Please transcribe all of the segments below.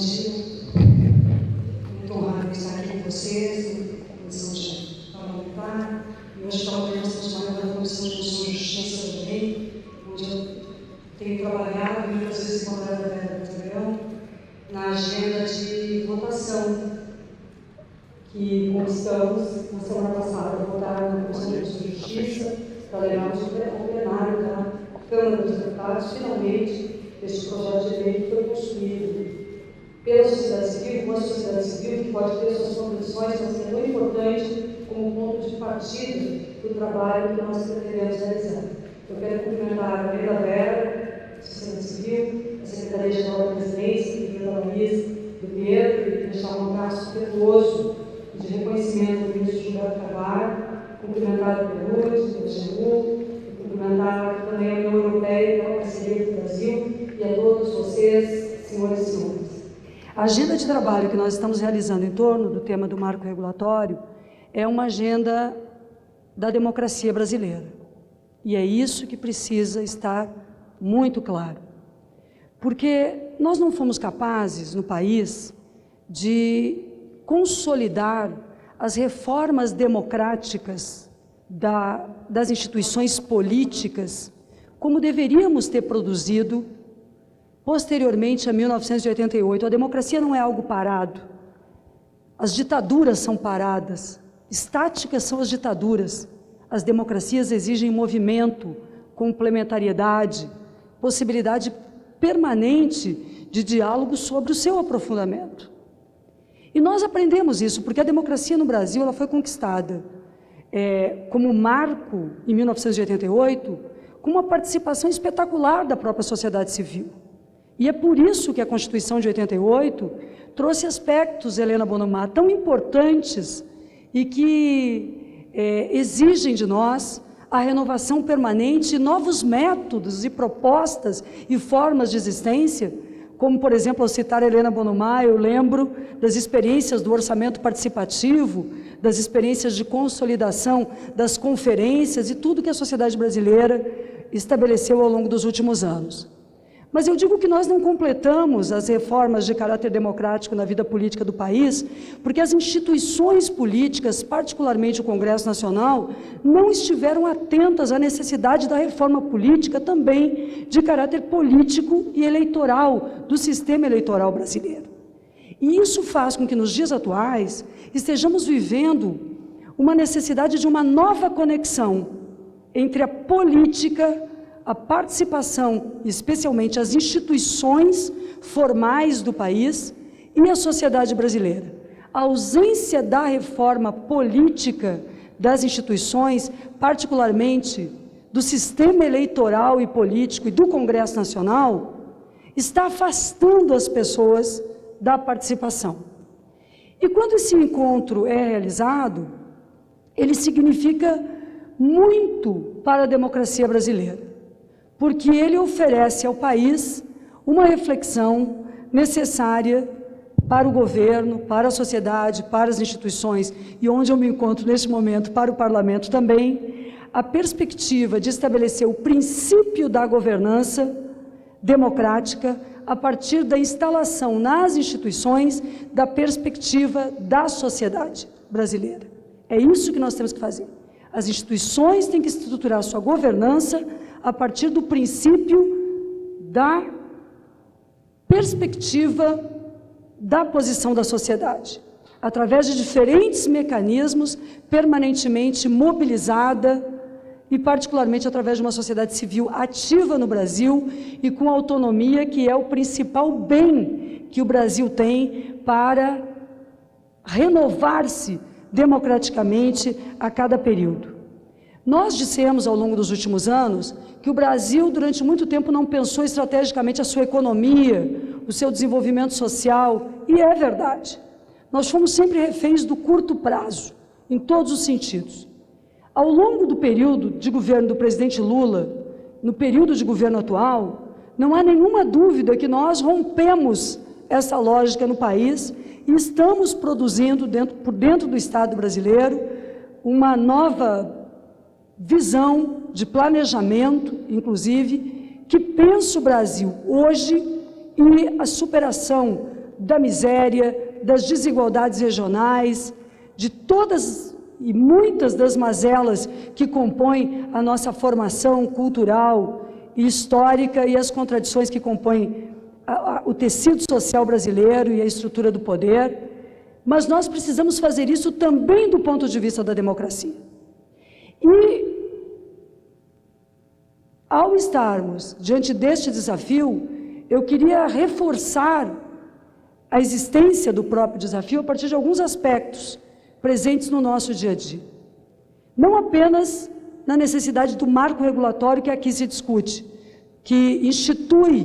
dia. Muito honrado de estar aqui com vocês, na comissão de parlamentar. E hoje, talvez, nós estamos mais na comissão de Constituição e Justiça também, onde eu tenho trabalhado, muitas vezes com a Vera Verão, na agenda de votação que conquistamos na semana passada. Votaram na Comissão de Constituição e Justiça para levarmos ao plenário da Câmara dos Deputados, finalmente, este projeto de lei que foi construído pela sociedade civil, com a sociedade civil, que pode ter suas condições, mas que é tão importante como ponto de partida do trabalho que nós pretendemos realizar. Eu quero cumprimentar a Maria Vera, a sociedade civil, a Secretaria-Geral da Presidência, a Luiz do Pedro, e deixar um abraço afetuoso de reconhecimento do ministro Gilberto Carvalho, cumprimentar o Perucci, o GEU, cumprimentar também a União Europeia pela parceria do Brasil e a todos vocês, senhoras e senhores. A agenda de trabalho que nós estamos realizando em torno do tema do marco regulatório é uma agenda da democracia brasileira. E é isso que precisa estar muito claro. Porque nós não fomos capazes, no país, de consolidar as reformas democráticas das instituições políticas como deveríamos ter produzido posteriormente a 1988. A democracia não é algo parado. As ditaduras são paradas. Estáticas são as ditaduras. As democracias exigem movimento, complementariedade, possibilidade permanente de diálogo sobre o seu aprofundamento. E nós aprendemos isso, porque a democracia no Brasil ela foi conquistada como marco, em 1988, com uma participação espetacular da própria sociedade civil. E é por isso que a Constituição de 88 trouxe aspectos, Helena Bonamá, tão importantes e que exigem de nós a renovação permanente, novos métodos e propostas e formas de existência, como, por exemplo, ao citar a Helena Bonamá, eu lembro das experiências do orçamento participativo, das experiências de consolidação das conferências e tudo que a sociedade brasileira estabeleceu ao longo dos últimos anos. Mas eu digo que nós não completamos as reformas de caráter democrático na vida política do país, porque as instituições políticas, particularmente o Congresso Nacional, não estiveram atentas à necessidade da reforma política também de caráter político e eleitoral, do sistema eleitoral brasileiro. E isso faz com que nos dias atuais estejamos vivendo uma necessidade de uma nova conexão entre a política, a participação, especialmente as instituições formais do país e a sociedade brasileira. A ausência da reforma política das instituições, particularmente do sistema eleitoral e político e do Congresso Nacional, está afastando as pessoas da participação. E quando esse encontro é realizado, ele significa muito para a democracia brasileira, porque ele oferece ao país uma reflexão necessária para o governo, para a sociedade, para as instituições, e onde eu me encontro neste momento, para o parlamento também, a perspectiva de estabelecer o princípio da governança democrática a partir da instalação nas instituições da perspectiva da sociedade brasileira. É isso que nós temos que fazer. As instituições têm que estruturar sua governança a partir do princípio da perspectiva da posição da sociedade, através de diferentes mecanismos, permanentemente mobilizada e particularmente através de uma sociedade civil ativa no Brasil e com autonomia, que é o principal bem que o Brasil tem para renovar-se democraticamente a cada período. Nós dissemos ao longo dos últimos anos que o Brasil durante muito tempo não pensou estrategicamente a sua economia, o seu desenvolvimento social, e é verdade. Nós fomos sempre reféns do curto prazo, em todos os sentidos. Ao longo do período de governo do presidente Lula, no período de governo atual, não há nenhuma dúvida que nós rompemos essa lógica no país e estamos produzindo, por dentro do Estado brasileiro, uma nova visão de planejamento, inclusive, que pensa o Brasil hoje e a superação da miséria, das desigualdades regionais, de todas e muitas das mazelas que compõem a nossa formação cultural e histórica e as contradições que compõem o tecido social brasileiro e a estrutura do poder, mas nós precisamos fazer isso também do ponto de vista da democracia. E, ao estarmos diante deste desafio, eu queria reforçar a existência do próprio desafio a partir de alguns aspectos presentes no nosso dia a dia. Não apenas na necessidade do marco regulatório que aqui se discute, que institui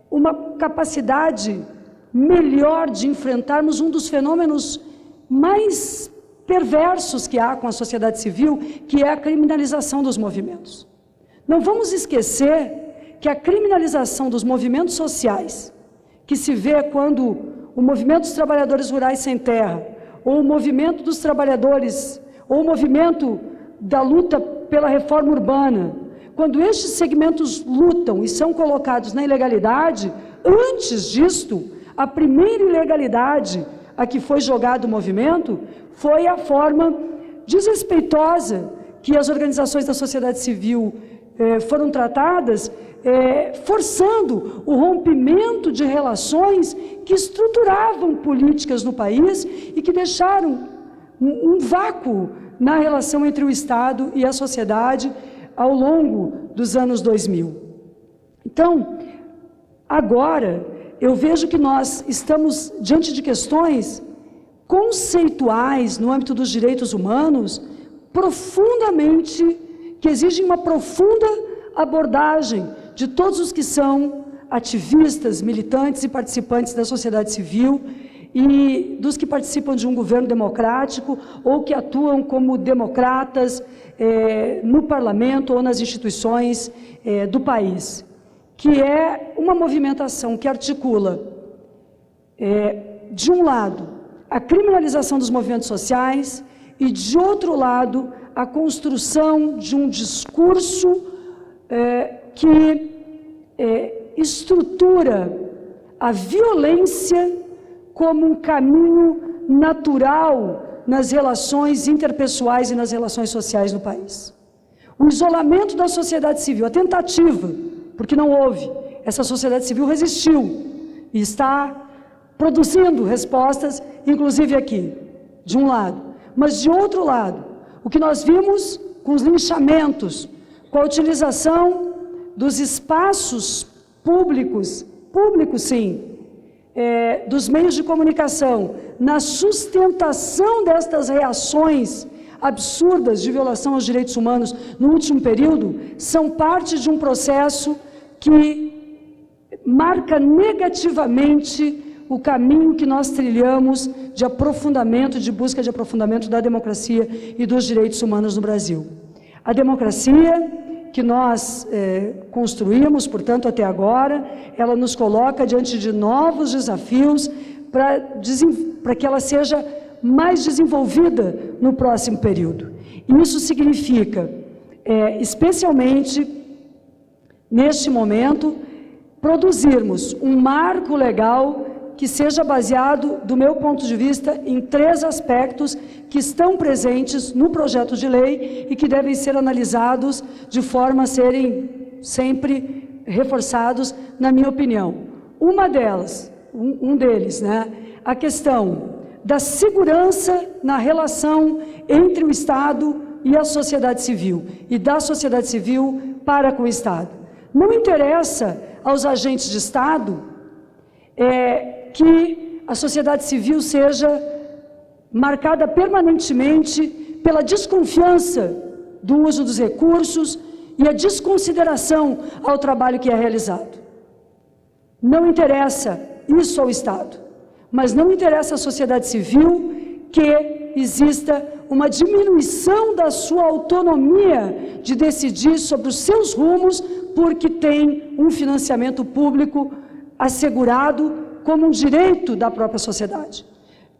uma capacidade melhor de enfrentarmos um dos fenômenos mais perversos que há com a sociedade civil, que é a criminalização dos movimentos. Não vamos esquecer que a criminalização dos movimentos sociais, que se vê quando o movimento dos trabalhadores rurais sem terra, ou o movimento dos trabalhadores, ou o movimento da luta pela reforma urbana, quando estes segmentos lutam e são colocados na ilegalidade, antes disto, a primeira ilegalidade a que foi jogado o movimento foi a forma desrespeitosa que as organizações da sociedade civil foram tratadas, forçando o rompimento de relações que estruturavam políticas no país e que deixaram um vácuo na relação entre o Estado e a sociedade ao longo dos anos 2000. Então, agora, eu vejo que nós estamos diante de questões conceituais no âmbito dos direitos humanos profundamente, que exigem uma profunda abordagem de todos os que são ativistas, militantes e participantes da sociedade civil e dos que participam de um governo democrático ou que atuam como democratas no parlamento ou nas instituições do país, que é uma movimentação que articula, de um lado, a criminalização dos movimentos sociais e, de outro lado, a construção de um discurso que estrutura a violência como um caminho natural nas relações interpessoais e nas relações sociais no país. O isolamento da sociedade civil, a tentativa, porque não houve, essa sociedade civil resistiu e está produzindo respostas, inclusive aqui, de um lado. Mas, de outro lado, o que nós vimos com os linchamentos, com a utilização dos espaços públicos sim, dos meios de comunicação, na sustentação destas reações absurdas de violação aos direitos humanos no último período, são parte de um processo que marca negativamente o caminho que nós trilhamos de aprofundamento, de busca de aprofundamento da democracia e dos direitos humanos no Brasil. A democracia que nós construímos, portanto, até agora, ela nos coloca diante de novos desafios para que ela seja mais desenvolvida no próximo período. E isso significa, especialmente neste momento, produzirmos um marco legal que seja baseado, do meu ponto de vista, em 3 aspectos que estão presentes no projeto de lei e que devem ser analisados de forma a serem sempre reforçados, na minha opinião. Uma delas, um deles, a questão da segurança na relação entre o Estado e a sociedade civil, e da sociedade civil para com o Estado. Não interessa aos agentes de Estado que a sociedade civil seja marcada permanentemente pela desconfiança do uso dos recursos e a desconsideração ao trabalho que é realizado. Não interessa isso ao Estado, mas não interessa à sociedade civil que exista uma diminuição da sua autonomia de decidir sobre os seus rumos, porque tem um financiamento público assegurado como um direito da própria sociedade.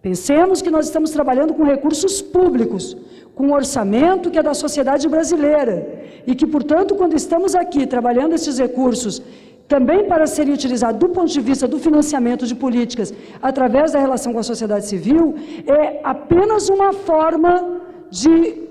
Pensemos que nós estamos trabalhando com recursos públicos, com um orçamento que é da sociedade brasileira, e que, portanto, quando estamos aqui trabalhando esses recursos também para serem utilizados do ponto de vista do financiamento de políticas através da relação com a sociedade civil, é apenas uma forma de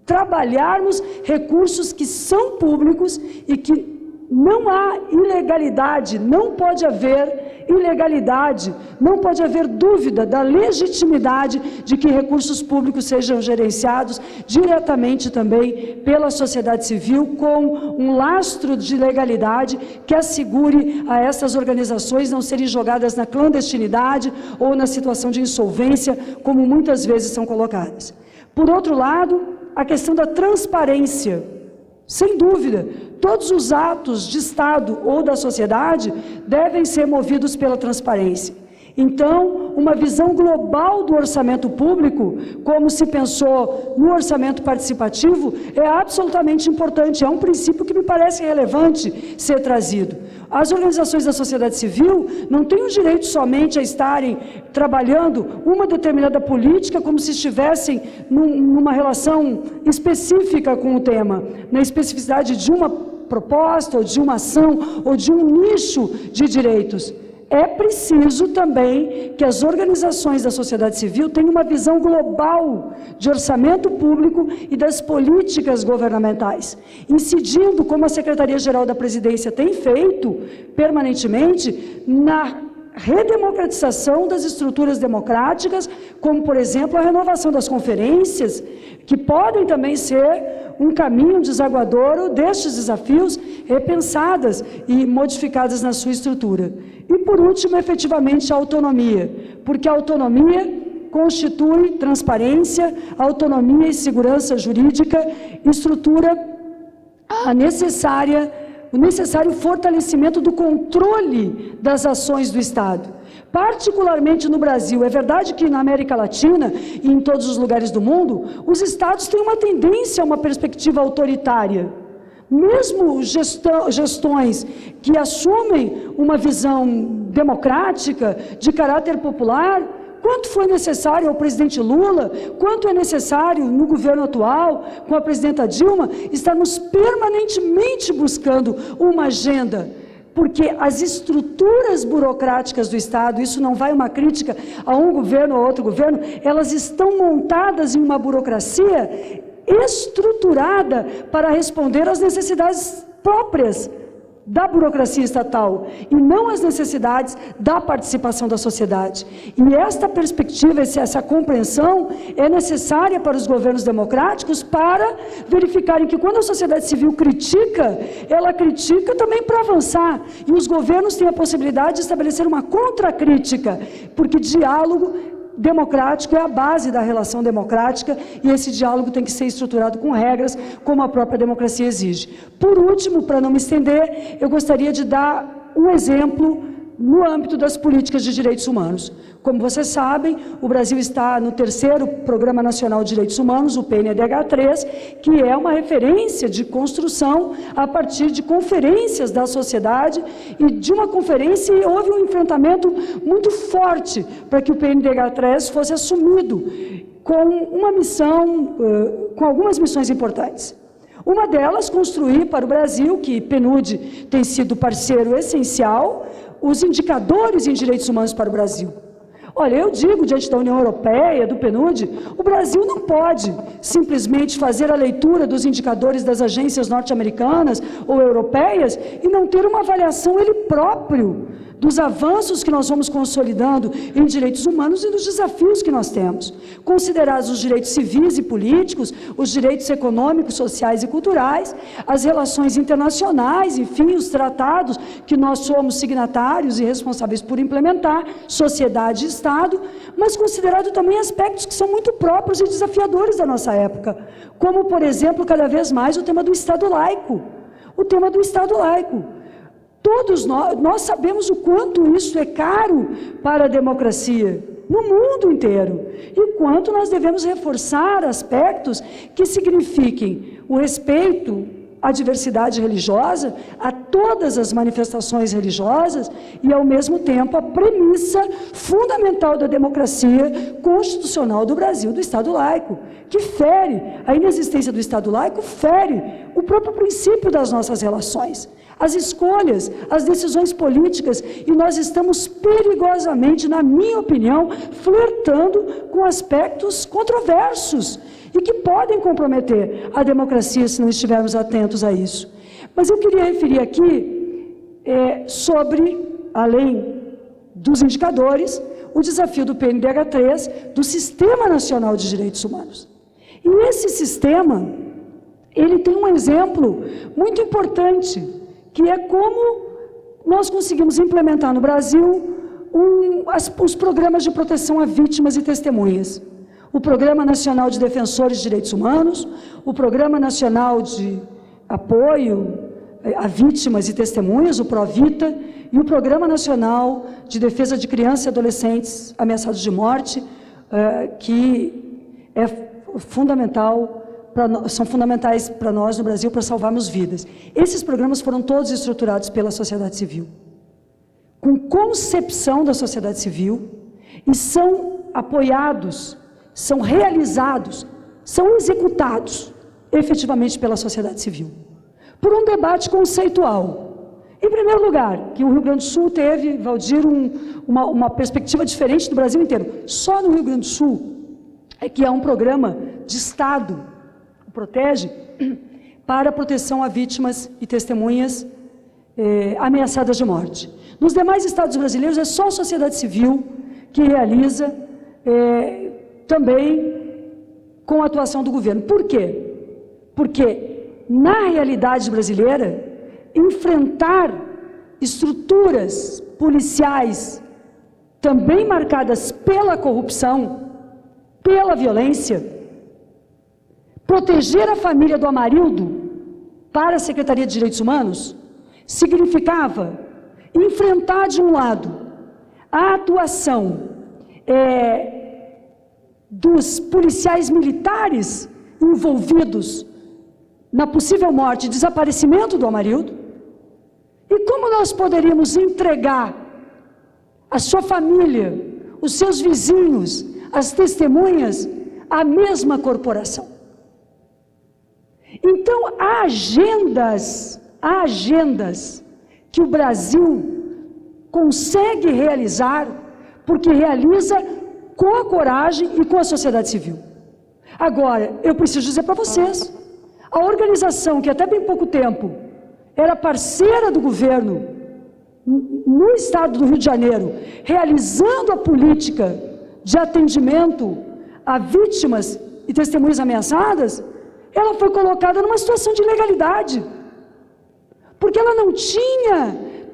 trabalharmos recursos que são públicos e que não há ilegalidade, não pode haver ilegalidade, não pode haver dúvida da legitimidade de que recursos públicos sejam gerenciados diretamente também pela sociedade civil, com um lastro de legalidade que assegure a essas organizações não serem jogadas na clandestinidade ou na situação de insolvência, como muitas vezes são colocadas. Por outro lado, a questão da transparência. Sem dúvida, todos os atos de Estado ou da sociedade devem ser movidos pela transparência. Então, uma visão global do orçamento público, como se pensou no orçamento participativo, é absolutamente importante, é um princípio que me parece relevante ser trazido. As organizações da sociedade civil não têm o direito somente a estarem trabalhando uma determinada política como se estivessem numa relação específica com o tema, na especificidade de uma proposta, ou de uma ação, ou de um nicho de direitos. É preciso também que as organizações da sociedade civil tenham uma visão global de orçamento público e das políticas governamentais, incidindo, como a Secretaria-Geral da Presidência tem feito permanentemente, na redemocratização das estruturas democráticas, como, por exemplo, a renovação das conferências, que podem também ser um caminho desaguadouro destes desafios, repensadas e modificadas na sua estrutura. E, por último, efetivamente, a autonomia, porque a autonomia constitui transparência, autonomia e segurança jurídica, estrutura o necessário fortalecimento do controle das ações do Estado. Particularmente no Brasil, é verdade que na América Latina e em todos os lugares do mundo, os Estados têm uma tendência a uma perspectiva autoritária. Mesmo gestões que assumem uma visão democrática, de caráter popular, quanto foi necessário ao presidente Lula, quanto é necessário no governo atual, com a presidenta Dilma, estarmos permanentemente buscando uma agenda, porque as estruturas burocráticas do Estado, isso não vai uma crítica a um governo ou a outro governo, elas estão montadas em uma burocracia estruturada para responder às necessidades próprias da burocracia estatal e não às necessidades da participação da sociedade. E esta perspectiva, essa compreensão é necessária para os governos democráticos para verificarem que quando a sociedade civil critica, ela critica também para avançar. E os governos têm a possibilidade de estabelecer uma contracrítica, porque diálogo democrático é a base da relação democrática e esse diálogo tem que ser estruturado com regras, como a própria democracia exige. Por último, para não me estender, eu gostaria de dar um exemplo no âmbito das políticas de direitos humanos. Como vocês sabem, o Brasil está no 3º Programa Nacional de Direitos Humanos, o PNDH3, que é uma referência de construção a partir de conferências da sociedade, e de uma conferência houve um enfrentamento muito forte para que o PNDH3 fosse assumido com uma missão, com algumas missões importantes. Uma delas, construir para o Brasil, que PNUD tem sido parceiro essencial, os indicadores em direitos humanos para o Brasil. Olha, eu digo, diante da União Europeia, do PNUD, o Brasil não pode simplesmente fazer a leitura dos indicadores das agências norte-americanas ou europeias e não ter uma avaliação ele próprio dos avanços que nós vamos consolidando em direitos humanos e dos desafios que nós temos. Considerados os direitos civis e políticos, os direitos econômicos, sociais e culturais, as relações internacionais, enfim, os tratados que nós somos signatários e responsáveis por implementar, sociedade e Estado, mas considerado também aspectos que são muito próprios e desafiadores da nossa época, como, por exemplo, cada vez mais o tema do Estado laico. O tema do Estado laico. Todos nós sabemos o quanto isso é caro para a democracia, no mundo inteiro, e quanto nós devemos reforçar aspectos que signifiquem o respeito à diversidade religiosa, a todas as manifestações religiosas e, ao mesmo tempo, a premissa fundamental da democracia constitucional do Brasil, do Estado laico, que fere, a inexistência do Estado laico fere o próprio princípio das nossas relações, as escolhas, as decisões políticas, e nós estamos perigosamente, na minha opinião, flertando com aspectos controversos e que podem comprometer a democracia se não estivermos atentos a isso. Mas eu queria referir aqui sobre, além dos indicadores, o desafio do PNDH3, do Sistema Nacional de Direitos Humanos. E esse sistema, ele tem um exemplo muito importante, que é como nós conseguimos implementar no Brasil os programas de proteção a vítimas e testemunhas. O Programa Nacional de Defensores de Direitos Humanos, o Programa Nacional de Apoio a Vítimas e Testemunhas, o PROVITA, e o Programa Nacional de Defesa de Crianças e Adolescentes Ameaçados de Morte, que é fundamental, são fundamentais para nós no Brasil para salvarmos vidas. Esses programas foram todos estruturados pela sociedade civil, com concepção da sociedade civil, e são apoiados, são realizados, são executados efetivamente pela sociedade civil, por um debate conceitual. Em primeiro lugar, que o Rio Grande do Sul teve, Valdir, uma perspectiva diferente do Brasil inteiro. Só no Rio Grande do Sul é que há um programa de Estado, que protege, para a proteção a vítimas e testemunhas ameaçadas de morte. Nos demais estados brasileiros é só a sociedade civil que realiza, também com a atuação do governo. Por quê? Porque, na realidade brasileira, enfrentar estruturas policiais também marcadas pela corrupção, pela violência, proteger a família do Amarildo para a Secretaria de Direitos Humanos significava enfrentar, de um lado, a atuação dos policiais militares envolvidos na possível morte e desaparecimento do Amarildo, e como nós poderíamos entregar a sua família, os seus vizinhos, as testemunhas, à mesma corporação. Então, há agendas que o Brasil consegue realizar, porque realiza com a coragem e com a sociedade civil. Agora, eu preciso dizer para vocês, a organização que até bem pouco tempo era parceira do governo no estado do Rio de Janeiro, realizando a política de atendimento a vítimas e testemunhas ameaçadas, ela foi colocada numa situação de ilegalidade, porque ela não tinha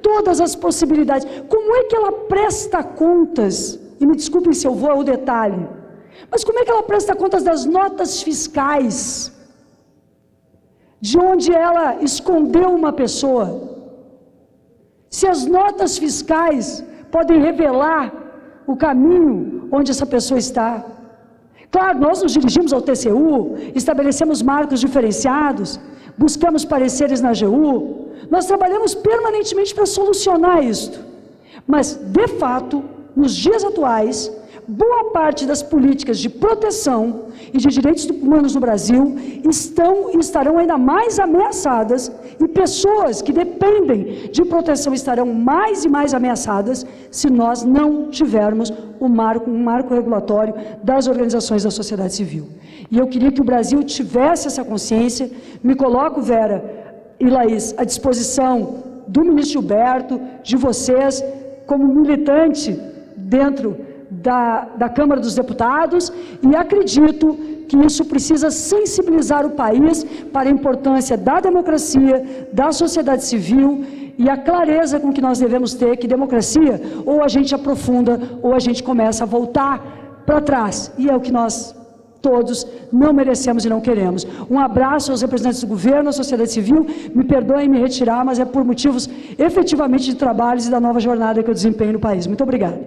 todas as possibilidades. Como é que ela presta contas? E me desculpem se eu vou ao detalhe, mas como é que ela presta contas das notas fiscais, de onde ela escondeu uma pessoa? Se as notas fiscais podem revelar o caminho onde essa pessoa está. Claro, nós nos dirigimos ao TCU, estabelecemos marcos diferenciados, buscamos pareceres na AGU, nós trabalhamos permanentemente para solucionar isto. Mas, de fato, nos dias atuais, boa parte das políticas de proteção e de direitos humanos no Brasil estarão ainda mais ameaçadas, e pessoas que dependem de proteção estarão mais e mais ameaçadas se nós não tivermos um marco regulatório das organizações da sociedade civil. E eu queria que o Brasil tivesse essa consciência. Me coloco, Vera e Laís, à disposição do ministro Gilberto, de vocês, como militante dentro da Câmara dos Deputados, e acredito que isso precisa sensibilizar o país para a importância da democracia, da sociedade civil e a clareza com que nós devemos ter que democracia ou a gente aprofunda ou a gente começa a voltar para trás, e é o que nós todos não merecemos e não queremos. Um abraço aos representantes do governo, à sociedade civil. Me perdoem me retirar, mas é por motivos efetivamente de trabalhos e da nova jornada que eu desempenho no país. Muito obrigado.